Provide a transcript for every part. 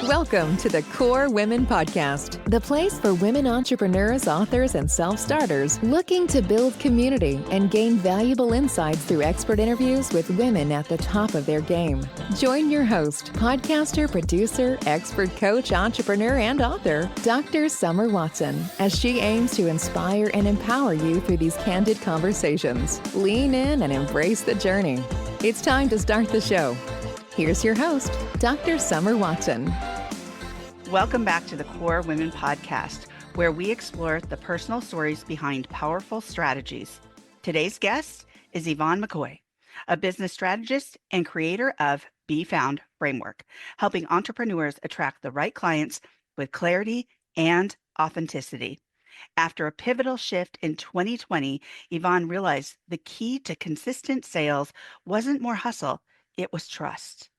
Welcome to the Core Women Podcast, the place for women entrepreneurs, authors, and self-starters looking to build community and gain valuable insights through expert interviews with women at the top of their game. Join your host, podcaster, producer, expert coach, entrepreneur, and author, Dr. Summer Watson, as she aims to inspire and empower you through these candid conversations. Lean in and embrace the journey. It's time to start the show. Here's your host, Dr. Summer Watson. Welcome back to the Core Women Podcast, where we explore the personal stories behind powerful strategies. Today's guest is Yvonne McCoy, a business strategist and creator of BE F.O.U.N.D framework, helping entrepreneurs attract the right clients with clarity and authenticity. After a pivotal shift in 2020, Yvonne realized the key to consistent sales wasn't more hustle, it was trust.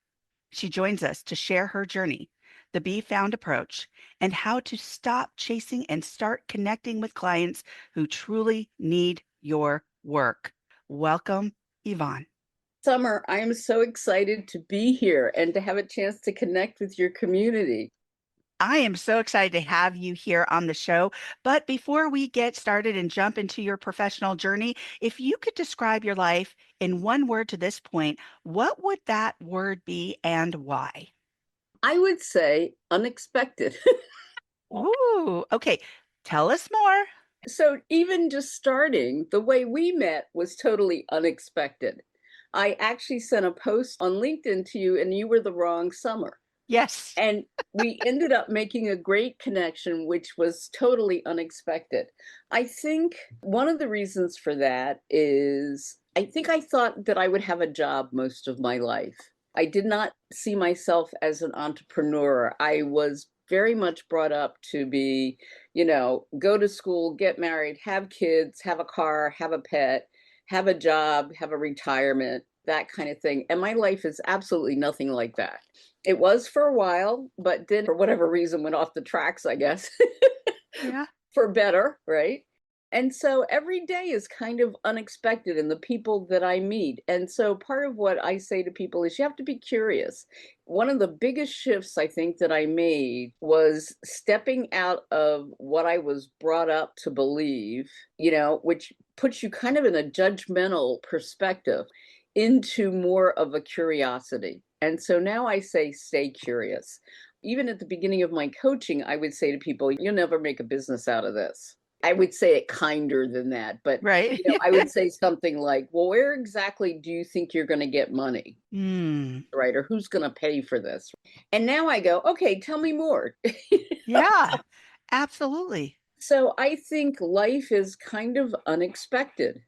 She joins us to share her journey, the BE F.O.U.N.D approach, and how to stop chasing and start connecting with clients who truly need your work. Welcome, Yvonne. Summer, I am so excited to be here and to have a chance to connect with your community. I am so excited to have you here on the show. But before we get started and jump into your professional journey, if you could describe your life in one word to this point, what would that word be and why? I would say unexpected. Ooh, okay. Tell us more. So even just starting, the way we met was totally unexpected. I actually sent a post on LinkedIn to you and you were the wrong Summer. Yes. And we ended up making a great connection, which was totally unexpected. I think one of the reasons for that is I think I thought that I would have a job most of my life. I did not see myself as an entrepreneur. I was very much brought up to be, go to school, get married, have kids, have a car, have a pet, have a job, have a retirement, that kind of thing. And my life is absolutely nothing like that. It was for a while, but then for whatever reason went off the tracks, I guess. Yeah. For better, right? And so every day is kind of unexpected in the people that I meet. And so part of what I say to people is you have to be curious. One of the biggest shifts I think that I made was stepping out of what I was brought up to believe, which puts you kind of in a judgmental perspective into more of a curiosity. And so now I say, stay curious. Even at the beginning of my coaching, I would say to people, you'll never make a business out of this. I would say it kinder than that, but right. I would say something like, well, where exactly do you think you're going to get money? Right? Or who's going to pay for this? And now I go, okay, tell me more. Yeah, absolutely. So I think life is kind of unexpected.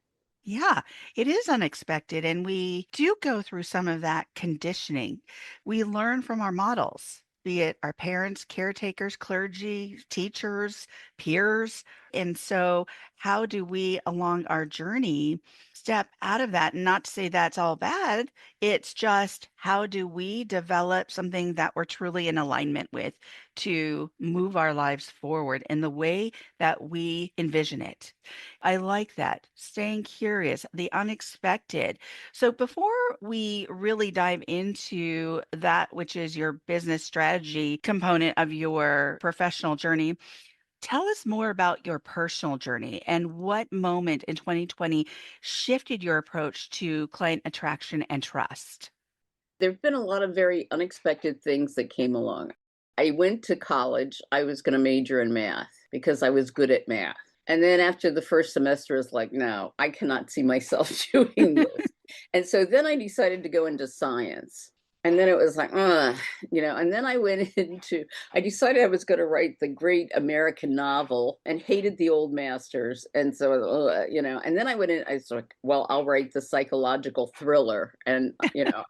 Yeah, it is unexpected. And we do go through some of that conditioning. We learn from our models, be it our parents, caretakers, clergy, teachers, peers. And so, how do we, along our journey, step out of that? And not to say that's all bad, it's just how do we develop something that we're truly in alignment with to move our lives forward in the way that we envision it. I like that. Staying curious, the unexpected. So before we really dive into that, which is your business strategy component of your professional journey, tell us more about your personal journey and what moment in 2020 shifted your approach to client attraction and trust. There've been a lot of very unexpected things that came along. I went to college. I was going to major in math because I was good at math. And then after the first semester, I was like, no, I cannot see myself doing this. And so then I decided to go into science. And then it was like, and then I decided I was going to write the great American novel and hated the old masters. And so, and then I went in, I was like, well, I'll write the psychological thriller. And,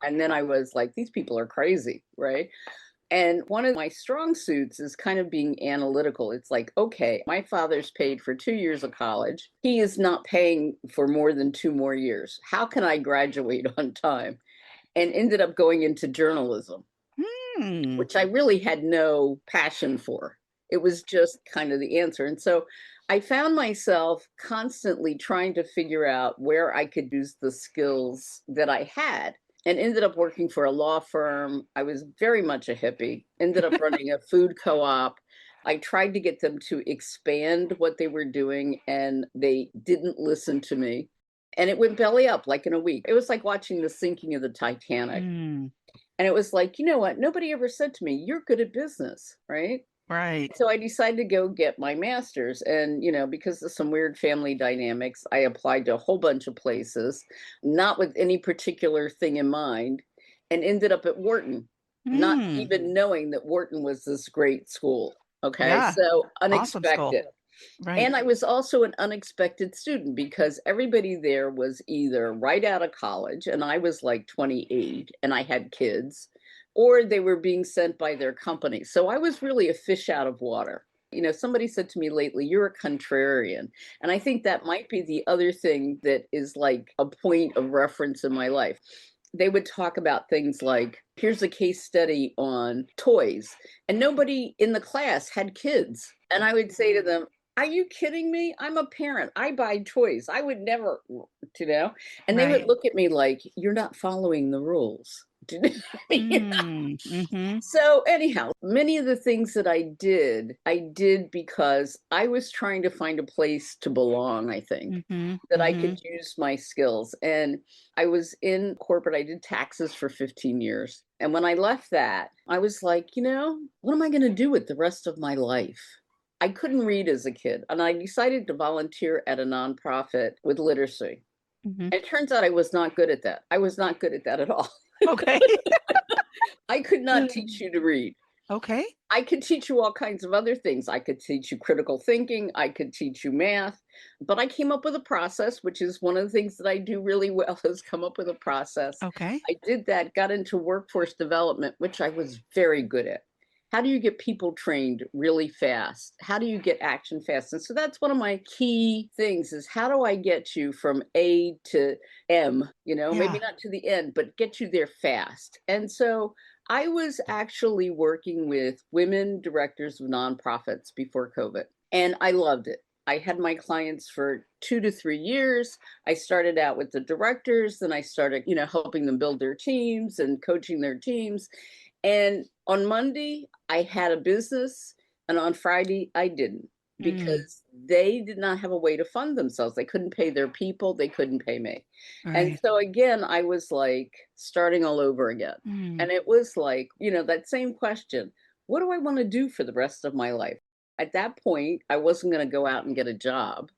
and then I was like, these people are crazy, right? And one of my strong suits is kind of being analytical. It's like, okay, my father's paid for 2 years of college. He is not paying for more than 2 more years. How can I graduate on time? And ended up going into journalism, which I really had no passion for. It was just kind of the answer. And so I found myself constantly trying to figure out where I could use the skills that I had. and ended up working for a law firm. I was very much a hippie, ended up running a food co-op. I tried to get them to expand what they were doing, and they didn't listen to me. And it went belly up like in a week. It was like watching the sinking of the Titanic. Mm, And it was like, you know what? Nobody ever said to me, you're good at business, right? right. So I decided to go get my master's. And, because of some weird family dynamics, I applied to a whole bunch of places, not with any particular thing in mind, and ended up at Wharton, not Mm, even knowing that Wharton was this great school. Okay. yeah. So Awesome school. unexpected. Right. And I was also an unexpected student because everybody there was either right out of college, and I was like 28 and I had kids, or they were being sent by their company. So I was really a fish out of water. Somebody said to me lately, you're a contrarian. And I think that might be the other thing that is like a point of reference in my life. They would talk about things like, here's a case study on toys, and nobody in the class had kids. And I would say to them, are you kidding me? I'm a parent. I buy toys. I would never, and they would Right. look at me like, you're not following the rules. Mm-hmm. So anyhow, many of the things that I did because I was trying to find a place to belong, I think, Mm-hmm. that I Mm-hmm. could use my skills. And I was in corporate. I did taxes for 15 years. And when I left that, I was like, what am I going to do with the rest of my life? I couldn't read as a kid, and I decided to volunteer at a nonprofit with literacy. Mm-hmm. And it turns out I was not good at that. I was not good at that at all. Okay. I could not teach you to read. Okay. I could teach you all kinds of other things. I could teach you critical thinking. I could teach you math. But I came up with a process, which is one of the things that I do really well, is come up with a process. Okay. I did that, got into workforce development, which I was very good at. How do you get people trained really fast? How do you get action fast? And so that's one of my key things, is how do I get you from A to M, maybe Yeah. not to the end, but get you there fast. And so I was actually working with women directors of nonprofits before COVID, and I loved it. I had my clients for 2 to 3 years. I started out with the directors, then I started, helping them build their teams and coaching their teams. And on Monday, I had a business, and on Friday, I didn't, because they did not have a way to fund themselves. They couldn't pay their people, they couldn't pay me. And Right. so again, I was like starting all over again. And it was like, that same question, what do I want to do for the rest of my life? At that point, I wasn't going to go out and get a job,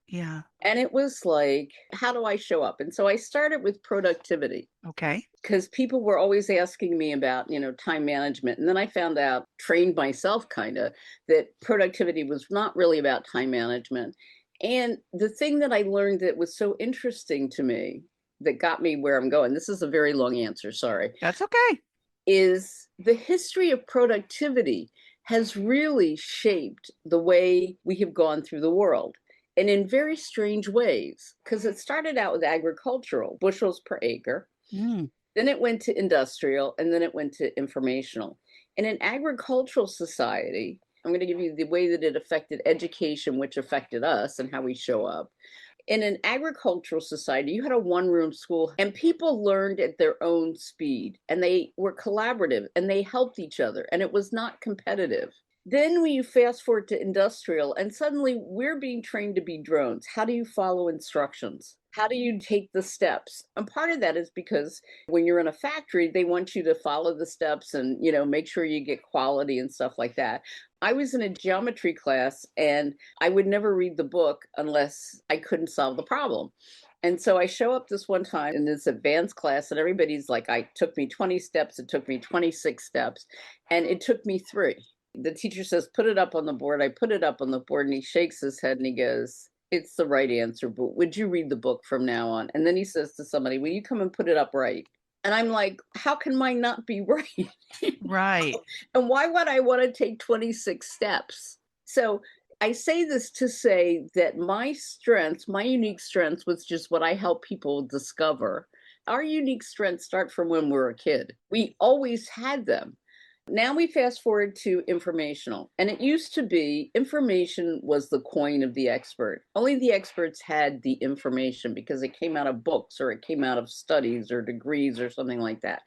Yeah. And it was like, how do I show up? And so I started with productivity, Okay. because people were always asking me about, time management. And then I found out, trained myself kind of, that productivity was not really about time management. And the thing that I learned that was so interesting to me, that got me where I'm going, this is a very long answer, sorry, That's okay. is the history of productivity has really shaped the way we have gone through the world. And in very strange ways, because it started out with agricultural, bushels per acre. Mm. Then it went to industrial, and then it went to informational. In an agricultural society, I'm going to give you the way that it affected education, which affected us and how we show up. In an agricultural society, you had a one-room school, and people learned at their own speed, and they were collaborative, and they helped each other, and it was not competitive. Then when you fast forward to industrial, and suddenly we're being trained to be drones. How do you follow instructions? How do you take the steps? And part of that is because when you're in a factory, they want you to follow the steps and, make sure you get quality and stuff like that. I was in a geometry class, and I would never read the book unless I couldn't solve the problem. And so I show up this one time in this advanced class, and everybody's like, it took me 20 steps, it took me 26 steps, and it took me 3. The teacher says, put it up on the board. I put it up on the board, and he shakes his head and he goes, it's the right answer, but would you read the book from now on? And then he says to somebody, will you come and put it up right? And I'm like, how can mine not be right? Right. And why would I want to take 26 steps? So I say this to say that my strengths, my unique strengths, was just what I help people discover. Our unique strengths start from when we're a kid. We always had them. Now we fast forward to informational. And it used to be information was the coin of the expert. Only the experts had the information because it came out of books or it came out of studies or degrees or something like that.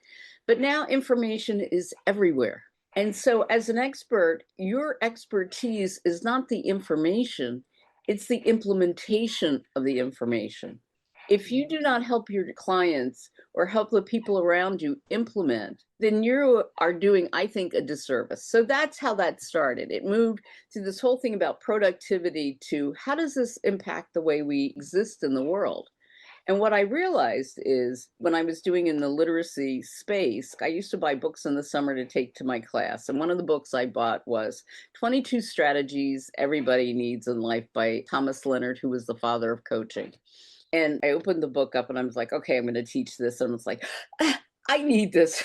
But now information is everywhere. And so as an expert, your expertise is not the information, it's the implementation of the information. If you do not help your clients or help the people around you implement, then you are doing, I think, a disservice. So that's how that started. It moved to this whole thing about productivity to how does this impact the way we exist in the world? And what I realized is when I was doing in the literacy space, I used to buy books in the summer to take to my class. And one of the books I bought was 22 Strategies Everybody Needs in Life by Thomas Leonard, who was the father of coaching. And I opened the book up and I was like, okay, I'm going to teach this. And I was like, I need this.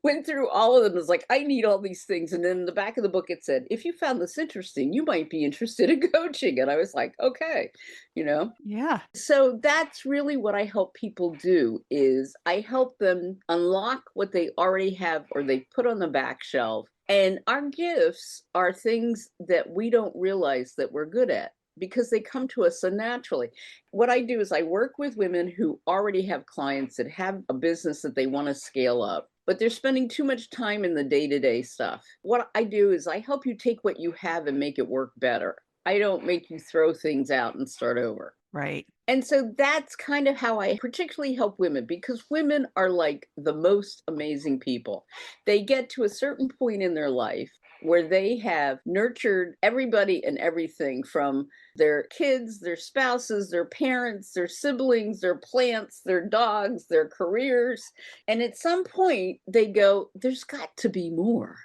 Went through all of them. It was like, I need all these things. And then in the back of the book, it said, if you found this interesting, you might be interested in coaching. And I was like, okay, Yeah. So that's really what I help people do is I help them unlock what they already have or they put on the back shelf. And our gifts are things that we don't realize that we're good at, because they come to us so naturally. What I do is I work with women who already have clients that have a business that they want to scale up, but they're spending too much time in the day-to-day stuff. What I do is I help you take what you have and make it work better. I don't make you throw things out and start over. Right. And so that's kind of how I particularly help women, because women are like the most amazing people. They get to a certain point in their life where they have nurtured everybody and everything from their kids, their spouses, their parents, their siblings, their plants, their dogs, their careers. And at some point they go, there's got to be more.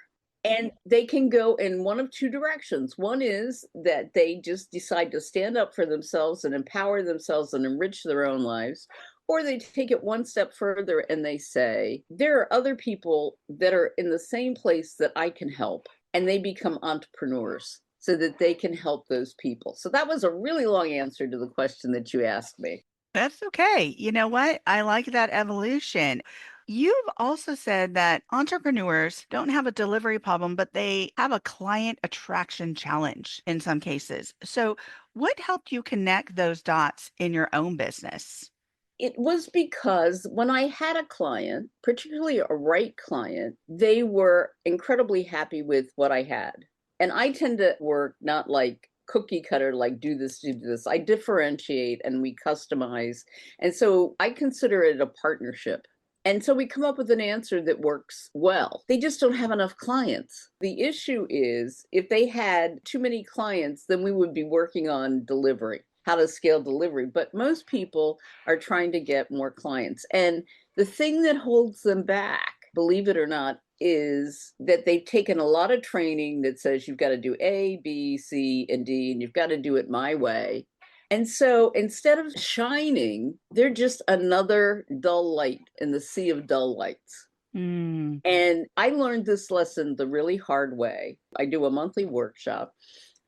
And they can go in one of two directions. One is that they just decide to stand up for themselves and empower themselves and enrich their own lives. Or they take it one step further and they say, there are other people that are in the same place that I can help. And they become entrepreneurs so that they can help those people. So that was a really long answer to the question that you asked me. That's okay. You know what? I like that evolution. You've also said that entrepreneurs don't have a delivery problem, but they have a client attraction challenge in some cases. So, what helped you connect those dots in your own business? It was because when I had a client, particularly a right client, they were incredibly happy with what I had. And I tend to work not like cookie cutter, like do this, do this. I differentiate and we customize. And so I consider it a partnership. And so we come up with an answer that works well. They just don't have enough clients. The issue is if they had too many clients, then we would be working on delivery, how to scale delivery. But most people are trying to get more clients. And the thing that holds them back, believe it or not, is that they've taken a lot of training that says you've got to do A, B, C, and D, and you've got to do it my way. And so instead of shining, they're just another dull light in the sea of dull lights. Mm. And I learned this lesson the really hard way. I do a monthly workshop.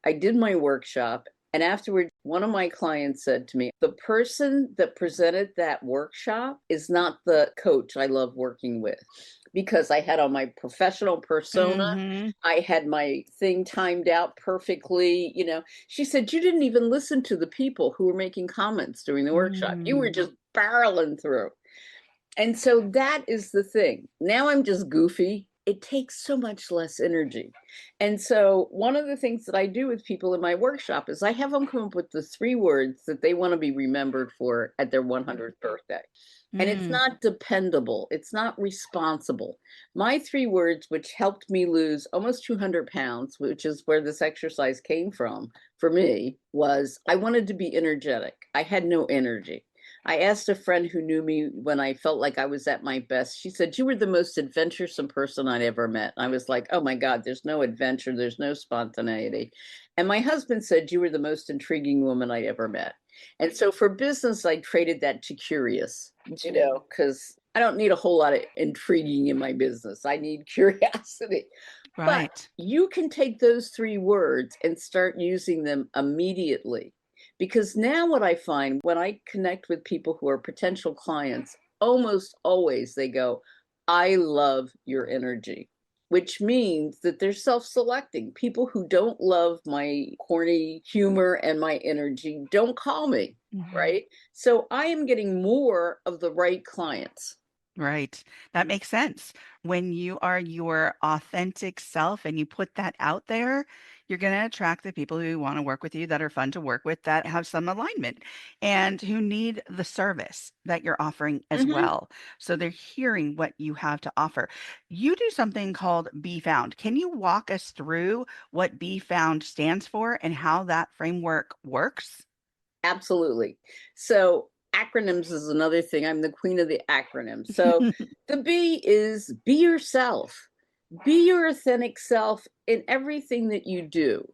I did my workshop. And afterward, one of my clients said to me, the person that presented that workshop is not the coach I love working with, because I had on my professional persona. Hmm. I had my thing timed out perfectly. She said, you didn't even listen to the people who were making comments during the workshop. You were just barreling through. And so that is the thing. Now I'm just goofy. It takes so much less energy. And so one of the things that I do with people in my workshop is I have them come up with the 3 words that they want to be remembered for at their 100th birthday. And it's not dependable. It's not responsible. My 3 words, which helped me lose almost 200 pounds, which is where this exercise came from for me, was I wanted to be energetic. I had no energy. I asked a friend who knew me when I felt like I was at my best. She said, you were the most adventuresome person I'd ever met. And I was like, oh my God, there's no adventure. There's no spontaneity. And my husband said, you were the most intriguing woman I ever met. And so for business, I traded that to curious, because I don't need a whole lot of intriguing in my business. I need curiosity. Right. But you can take those 3 words and start using them immediately. Because now what I find when I connect with people who are potential clients, almost always they go, I love your energy, which means that they're self-selecting. People who don't love my corny humor and my energy don't call me, Mhm. right? So I am getting more of the right clients. Right. That makes sense. When you are your authentic self and you put that out there, you're going to attract the people who want to work with you, that are fun to work with, that have some alignment, and who need the service that you're offering as Mhm. well. So they're hearing what you have to offer. You do something called Be Found. Can you walk us through what Be Found stands for and how that framework works? Absolutely. So acronyms is another thing. I'm the queen of the acronyms. So the B is be yourself. Be your authentic self in everything that you do.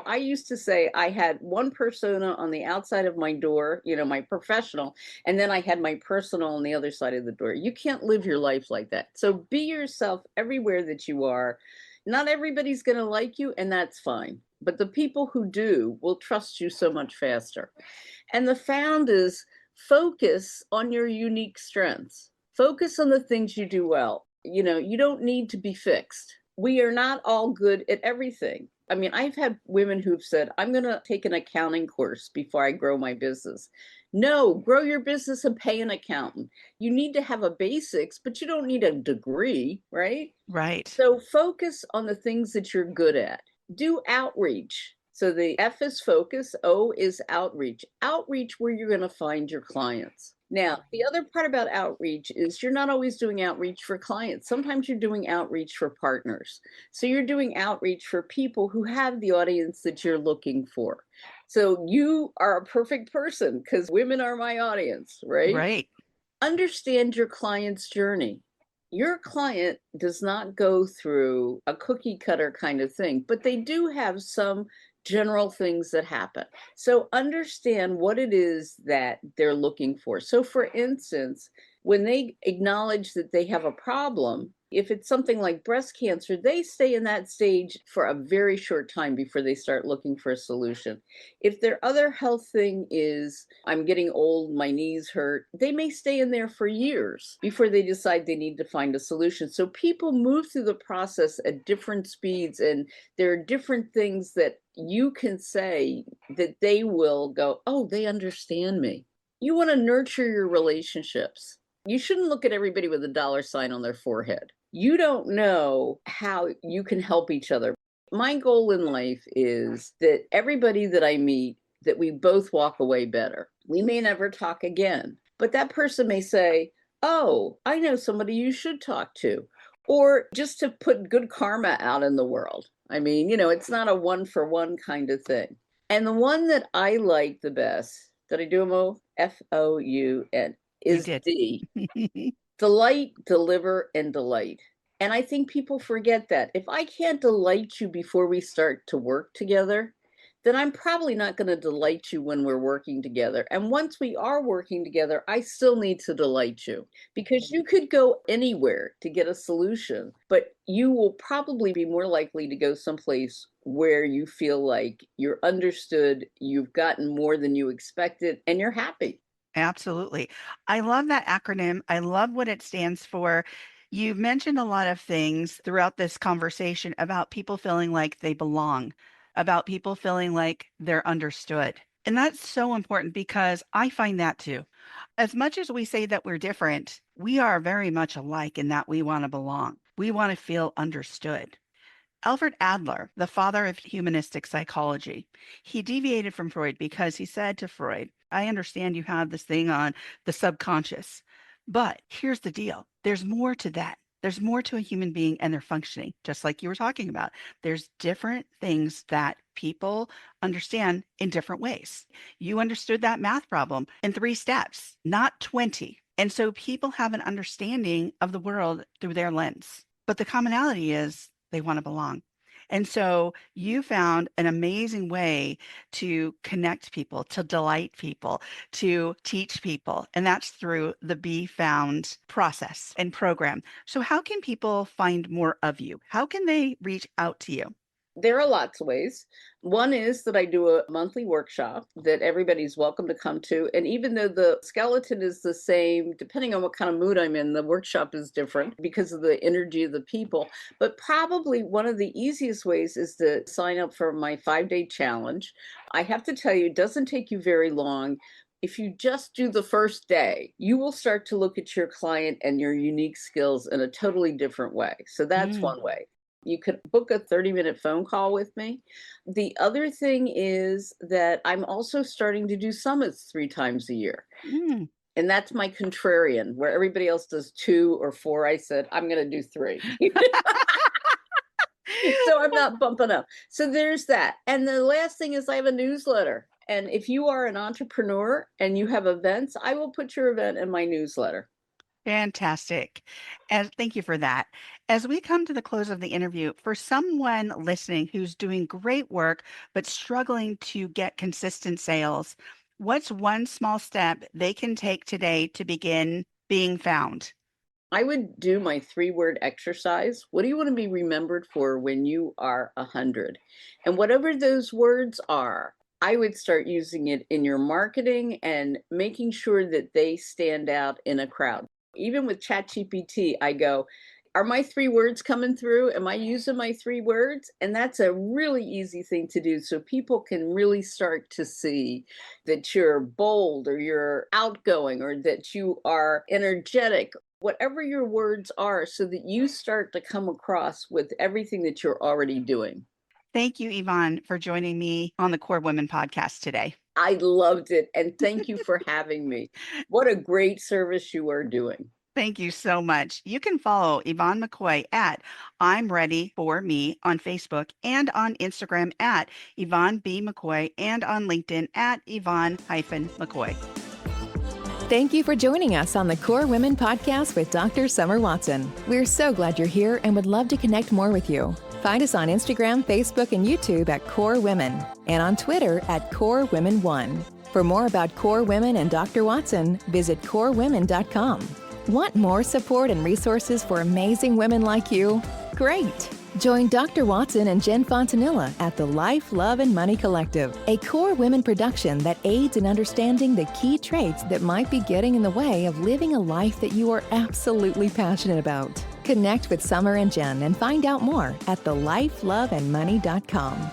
I used to say I had one persona on the outside of my door, my professional, and then I had my personal on the other side of the door. You can't live your life like that. So be yourself everywhere that you are. Not everybody's going to like you, and that's fine. But the people who do will trust you so much faster. And the found is focus on your unique strengths. Focus on the things you do well. You don't need to be fixed. We are not all good at everything. I mean, I've had women who've said, I'm going to take an accounting course before I grow my business. No, grow your business and pay an accountant. You need to have a basics, but you don't need a degree, right? Right. So focus on the things that you're good at. Do outreach. So the F is focus, O is outreach. Outreach where you're going to find your clients. Now, the other part about outreach is you're not always doing outreach for clients. Sometimes you're doing outreach for partners. So you're doing outreach for people who have the audience that you're looking for. So you are a perfect person because women are my audience, right? Right. Understand your client's journey. Your client does not go through a cookie cutter kind of thing, but they do have some general things that happen. So understand what it is that they're looking for. So, for instance, when they acknowledge that they have a problem, if it's something like breast cancer, they stay in that stage for a very short time before they start looking for a solution. If their other health thing is, I'm getting old, my knees hurt, they may stay in there for years before they decide they need to find a solution. So people move through the process at different speeds, and there are different things that you can say that they will go, oh, they understand me. You want to nurture your relationships. You shouldn't look at everybody with a dollar sign on their forehead. You don't know how you can help each other. My goal in life is that everybody that I meet, that we both walk away better. We may never talk again, but that person may say, oh, I know somebody you should talk to. Or just to put good karma out in the world. I mean, it's not a one for one kind of thing. And the one that I like the best, did I do them all? F-O-U-N, You is did. D. Delight, deliver, and delight. And I think people forget that. If I can't delight you before we start to work together, then I'm probably not going to delight you when we're working together. And once we are working together, I still need to delight you because you could go anywhere to get a solution, but you will probably be more likely to go someplace where you feel like you're understood, you've gotten more than you expected, and you're happy. Absolutely. I love that acronym. I love what it stands for. You've mentioned a lot of things throughout this conversation about people feeling like they belong, about people feeling like they're understood. And that's so important because I find that too. As much as we say that we're different, we are very much alike in that we want to belong. We want to feel understood. Alfred Adler, the father of humanistic psychology, he deviated from Freud because he said to Freud, I understand you have this thing on the subconscious, but here's the deal. There's more to that. There's more to a human being and their functioning, just like you were talking about. There's different things that people understand in different ways. You understood that math problem in 3 steps, not 20. And so people have an understanding of the world through their lens. But the commonality is they want to belong. And so you found an amazing way to connect people, to delight people, to teach people, and that's through the Be Found process and program. So how can people find more of you? How can they reach out to you? There are lots of ways. One is that I do a monthly workshop that everybody's welcome to come to. And even though the skeleton is the same, depending on what kind of mood I'm in, the workshop is different because of the energy of the people. But probably one of the easiest ways is to sign up for my 5-day challenge. I have to tell you, it doesn't take you very long. If you just do the first day, you will start to look at your client and your unique skills in a totally different way. So that's one way. You could book a 30-minute phone call with me. The other thing is that I'm also starting to do summits 3 times a year. Mm. And that's my contrarian, where everybody else does 2 or 4. I said, I'm going to do 3. So I'm not bumping up. So there's that. And the last thing is I have a newsletter. And if you are an entrepreneur and you have events, I will put your event in my newsletter. Fantastic. And thank you for that. As we come to the close of the interview, for someone listening who's doing great work but struggling to get consistent sales, what's one small step they can take today to begin being found? I would do my 3-word exercise. What do you want to be remembered for when you are 100? And whatever those words are, I would start using it in your marketing and making sure that they stand out in a crowd. Even with ChatGPT, I go, are my 3 words coming through? Am I using my 3 words? And that's a really easy thing to do. So people can really start to see that you're bold or you're outgoing or that you are energetic, whatever your words are, so that you start to come across with everything that you're already doing. Thank you, Yvonne, for joining me on the Core Women podcast today. I loved it. And thank you for having me. What a great service you are doing. Thank you so much. You can follow Yvonne McCoy at I'm Ready for Me on Facebook and on Instagram at Yvonne B. McCoy and on LinkedIn at Yvonne-McCoy. Thank you for joining us on the Core Women podcast with Dr. Summer Watson. We're so glad you're here and would love to connect more with you. Find us on Instagram, Facebook, and YouTube at Core Women and on Twitter at Core Women 1. For more about Core Women and Dr. Watson, visit corewomen.com. Want more support and resources for amazing women like you? Great! Join Dr. Watson and Jen Fontanilla at the Life, Love, and Money Collective, a Core Women production that aids in understanding the key traits that might be getting in the way of living a life that you are absolutely passionate about. Connect with Summer and Jen and find out more at thelifeloveandmoney.com.